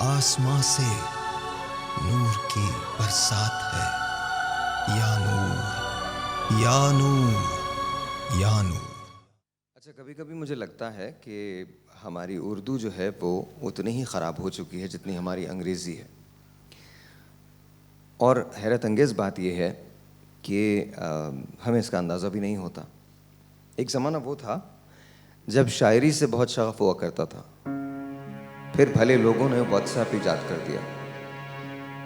आसमां से नूर की बरसात है। या नूर, या नूर, या नूर। अच्छा, कभी कभी मुझे लगता है कि हमारी उर्दू जो है वो उतनी ही ख़राब हो चुकी है जितनी हमारी अंग्रेज़ी है। और हैरत अंगेज़ बात यह है कि हमें इसका अंदाज़ा भी नहीं होता। एक ज़माना वो था जब शायरी से बहुत शगफ़ हुआ करता था, फिर भले लोगों ने व्हाट्सएप ईजाद कर दिया।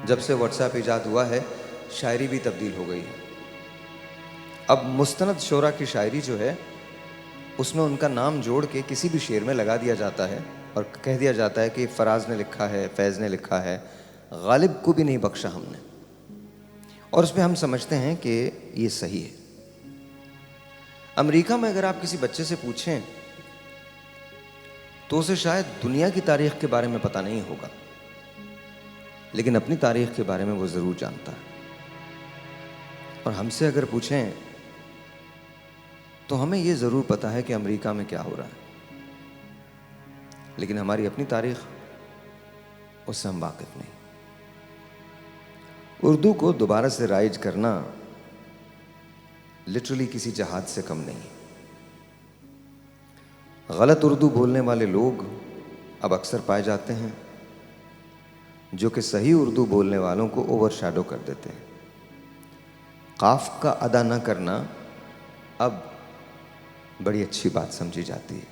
जब से व्हाट्सएप ईजाद हुआ है, शायरी भी तब्दील हो गई है। अब मुस्तनद शोरा की शायरी जो है उसमें उनका नाम जोड़ के किसी भी शेर में लगा दिया जाता है और कह दिया जाता है कि फराज ने लिखा है, फैज़ ने लिखा है, गालिब को भी नहीं बख्शा हमने। और उसमें हम समझते हैं कि ये सही है। अमेरिका में अगर आप किसी बच्चे से पूछें तो उसे शायद दुनिया की तारीख के बारे में पता नहीं होगा, लेकिन अपनी तारीख के बारे में वो ज़रूर जानता है। और हमसे अगर पूछें तो हमें ये ज़रूर पता है कि अमेरिका में क्या हो रहा है, लेकिन हमारी अपनी तारीख, उससे हम वाकिफ़ नहीं। उर्दू को दोबारा से राइज करना लिटरली किसी जहाज से कम नहीं। गलत उर्दू बोलने वाले लोग अब अक्सर पाए जाते हैं जो कि सही उर्दू बोलने वालों को ओवरशैडो कर देते हैं। काफ का अदा न करना अब बड़ी अच्छी बात समझी जाती है।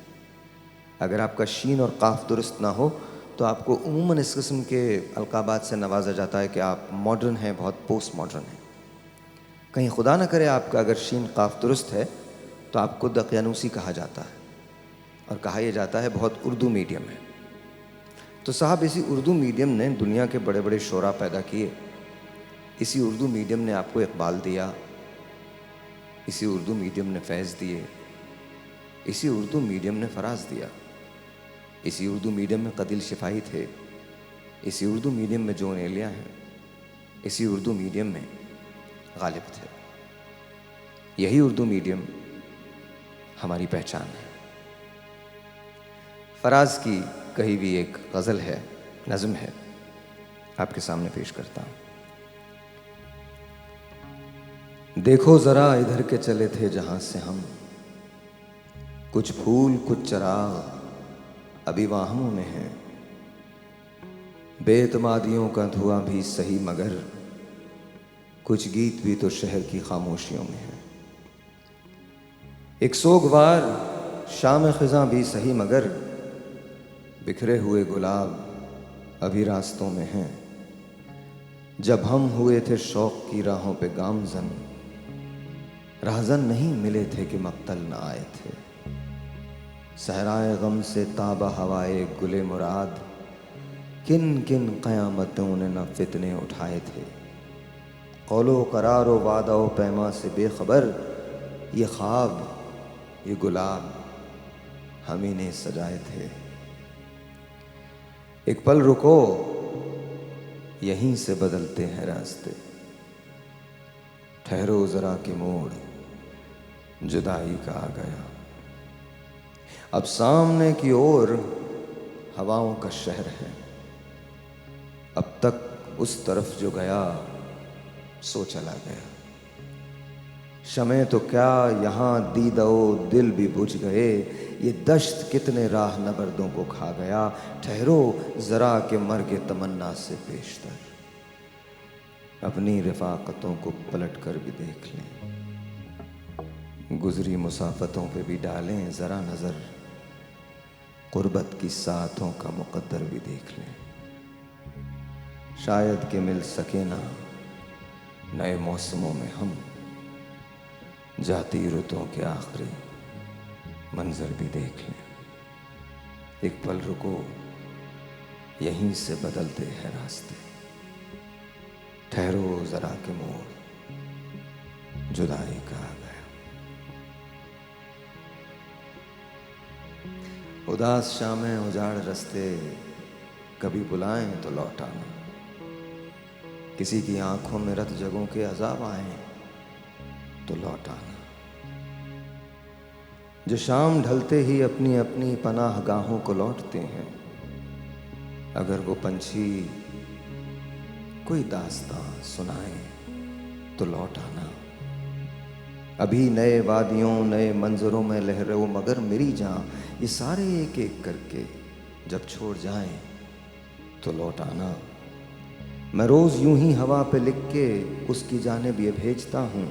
अगर आपका शीन और काफ दुरुस्त ना हो तो आपको उम्मन इस किस्म के अलकाबात से नवाजा जाता है कि आप मॉडर्न हैं, बहुत पोस्ट मॉडर्न हैं। कहीं खुदा न करे आपका अगर शीन काफ दुरुस्त है तो आपको दकियानूसी कहा जाता है और कहा यह जाता है बहुत उर्दू मीडियम है। तो साहब, इसी उर्दू मीडियम ने दुनिया के बड़े बड़े शोरा पैदा किए। इसी उर्दू मीडियम ने आपको इकबाल दिया, इसी उर्दू मीडियम ने फैज़ दिए, इसी उर्दू मीडियम ने फराज दिया, इसी उर्दू मीडियम में कदिल शिफाई थे, इसी उर्दू मीडियम में जॉन एलिया हैं, इसी उर्दू मीडियम में गालिब थे। यही उर्दू मीडियम हमारी पहचान है। फराज की कही हुई एक गज़ल है, नज़म है, आपके सामने पेश करता हूँ। देखो ज़रा इधर के चले थे जहाँ से हम, कुछ फूल कुछ चराग अभी वाहमों में हैं। बेतमादियों का धुआं भी सही मगर कुछ गीत भी तो शहर की खामोशियों में है। एक सोगवार शाम ख़िज़ां भी सही मगर बिखरे हुए गुलाब अभी रास्तों में हैं। जब हम हुए थे शौक़ की राहों पे गामज़न, राहज़न नहीं मिले थे कि मक्तल न आए थे। सहराए गम से ताबा हवाए गुले मुराद, किन किन क़यामतों ने न फितने उठाए थे। कौलो करार व वादा व पैमा से बेखबर, ये ख्वाब ये गुलाब हम ही ने सजाए थे। एक पल रुको, यहीं से बदलते हैं रास्ते, ठहरो ज़रा के मोड़ जुदाई का आ गया। अब सामने की ओर हवाओं का शहर है, अब तक उस तरफ जो गया सो चला गया। शमे तो क्या यहाँ दीदो दिल भी बुझ गए, ये दश्त कितने राह नबर्दों को खा गया। ठहरो ज़रा के मर्ग तमन्ना से पेशतर, अपनी रफ़ाक़तों को पलट कर भी देख लें। गुज़री मुसाफ़तों पे भी डालें ज़रा नज़र, क़ुर्बत की साथों का मुक़द्दर भी देख लें। शायद कि मिल सके ना नए मौसमों में हम, जाती रुतों के आखिरी मंजर भी देख लें। एक पल रुको, यहीं से बदलते हैं रास्ते, ठहरो ज़रा के मोड़ जुदाई का आ गया। उदास शामें उजाड़ रस्ते कभी बुलाएं तो लौट आना, किसी की आंखों में रत जगों के अज़ाब आए तो लौट आना। जो शाम ढलते ही अपनी अपनी पनाह गाहों को लौटते हैं, अगर वो पंछी कोई दास्तां सुनाए तो लौट आना। अभी नए वादियों नए मंजरों में लहरों मगर मेरी जान, ये सारे एक एक करके जब छोड़ जाएं तो लौट आना। मैं रोज यूं ही हवा पे लिख के उसकी जानिब ये भेजता हूं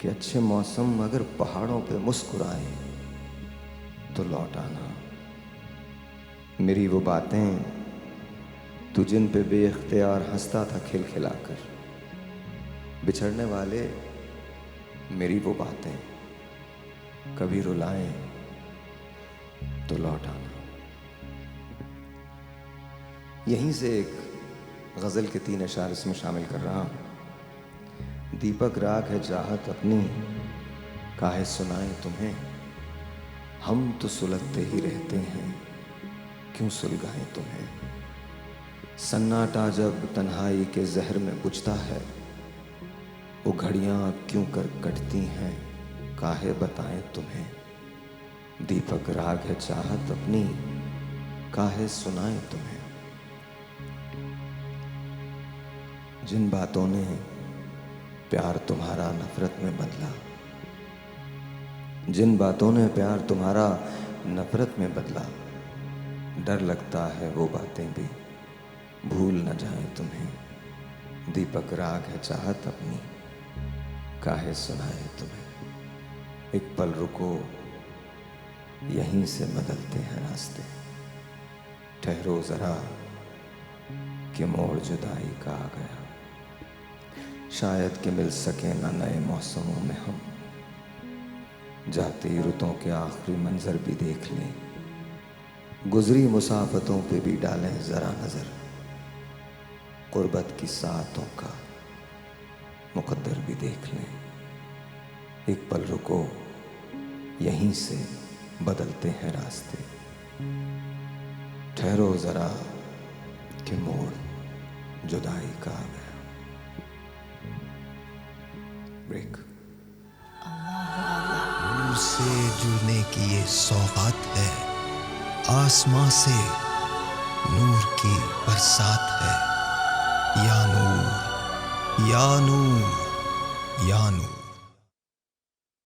कि अच्छे मौसम अगर पहाड़ों पे मुस्कुराए तो लौट आना। मेरी वो बातें तू जिन पे बेख्तियार हंसता था खिलखिलाकर, बिछड़ने वाले मेरी वो बातें कभी रुलाएं तो लौट आना। यहीं से एक गज़ल के 3 अशार इसमें शामिल कर रहा हूँ। दीपक राग है चाहत अपनी, काहे सुनाए तुम्हें, हम तो सुलगते ही रहते हैं, क्यों सुलगाएं तुम्हें। सन्नाटा जब तन्हाई के जहर में बुझता है, वो घड़ियां क्यों कर कटती हैं, काहे बताएं तुम्हें। दीपक राग है चाहत अपनी, काहे सुनाएं तुम्हें। जिन बातों ने प्यार तुम्हारा नफरत में बदला, जिन बातों ने प्यार तुम्हारा नफरत में बदला, डर लगता है वो बातें भी भूल न जाए तुम्हें। दीपक राग है चाहत अपनी, काहे सुनाए तुम्हें। एक पल रुको, यहीं से बदलते हैं रास्ते, ठहरो जरा कि मोड़ जुदाई का आ गया। शायद कि मिल सके ना नए मौसमों में हम, जाती रुतों के आखिरी मंजर भी देख लें, गुजरी मुसाफतों पे भी डालें जरा नजर, गुर्बत की सातों का मुकद्दर भी देख लें। एक पल रुको, यहीं से बदलते हैं रास्ते, ठहरो जरा कि मोड़ जुदाई का आ गया। ब्रेक। नूर से जुड़ने की ये सौगात है, आसमां से नूर की बरसात है। या नूर, या नूर, या नूर।